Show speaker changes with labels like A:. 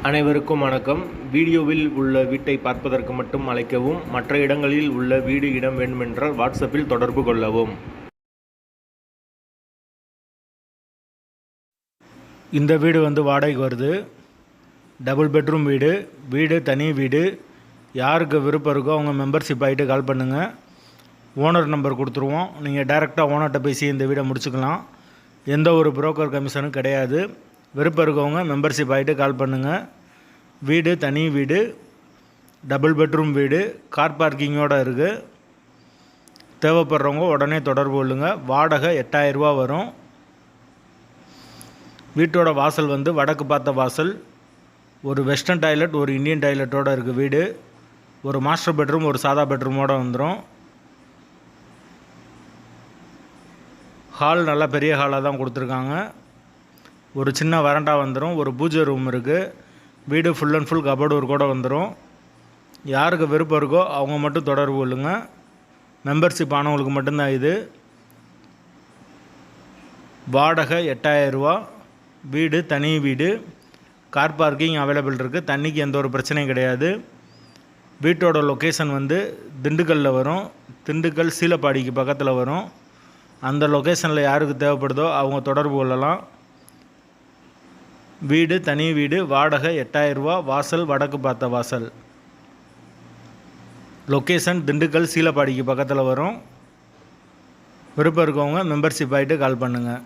A: அனைவருக்கும் வணக்கம். வீடியோவில் உள்ள வீட்டை பார்ப்பதற்கு மட்டும் அழைக்கவும். மற்ற இடங்களில் உள்ள வீடு இடம் வேண்டுமென்றால் வாட்ஸ்அப்பில் தொடர்பு கொள்ளவும். இந்த வீடு வாடகைக்கு வருது. டபுள் பெட்ரூம் வீடு. வீடு தனி வீடு. யாருக்கு விருப்பம் இருக்கோ அவங்க மெம்பர்ஷிப் ஆகிட்டு கால் பண்ணுங்கள். ஓனர் நம்பர் கொடுத்துருவோம். நீங்கள் டைரெக்டாக ஓனர்கிட்ட பேசி இந்த வீடை முடிச்சுக்கலாம். எந்த ஒரு புரோக்கர் கமிஷனும் கிடையாது. விருப்பம் இருக்கவங்க மெம்பர்ஷிப் ஆகிட்டு கால் பண்ணுங்கள். வீடு தனி வீடு, டபுள் பெட்ரூம் வீடு, கார் பார்க்கிங்கோடு இருக்குது. தேவைப்படுறவங்க உடனே தொடர்பு கொள்ளுங்கள். வாடகை 8000 ரூபா வரும். வீட்டோட வாசல் வடக்கு பார்த்த வாசல். ஒரு வெஸ்டர்ன் டாய்லெட், ஒரு இந்தியன் டாய்லெட்டோடு இருக்குது வீடு. ஒரு மாஸ்டர் பெட்ரூம், ஒரு சாதா பெட்ரூமோடு வந்துடும். ஹால் நல்லா பெரிய ஹாலாக தான் கொடுத்துருக்காங்க. ஒரு சின்ன வராண்டா வந்துடும். ஒரு பூஜை ரூம் இருக்குது. வீடு full and full cupboard work கூட வந்துடும். யாருக்கு விருப்பம் இருக்கோ அவங்க மட்டும் தொடர்பு கொள்ளுங்க. மெம்பர்ஷிப் ஆனவங்களுக்கு மட்டும்தான் இது. வாடகை 8000 ரூபா. வீடு தனி வீடு. கார் பார்க்கிங் அவைலபிள் இருக்குது. தண்ணிக்கு எந்த ஒரு பிரச்சனையும் கிடையாது. வீட்டோட லொக்கேஷன் திண்டுக்கல்லில் வரும். திண்டுக்கல் சீலப்பாடிக்கு பக்கத்தில் வரும். அந்த லொக்கேஷனில் யாருக்கு தேவைப்படுதோ அவங்க தொடர்பு கொள்ளலாம். வீடு தனி வீடு. வாடகை 8000 ரூபா. வாசல் வடக்கு பார்த்த வாசல். லொக்கேஷன் திண்டுக்கல் சீலப்பாடிக்கு பக்கத்தில் வரும். விருப்பம் இருக்கவங்க மெம்பர்ஷிப் ஆகிட்டு கால் பண்ணுங்கள்.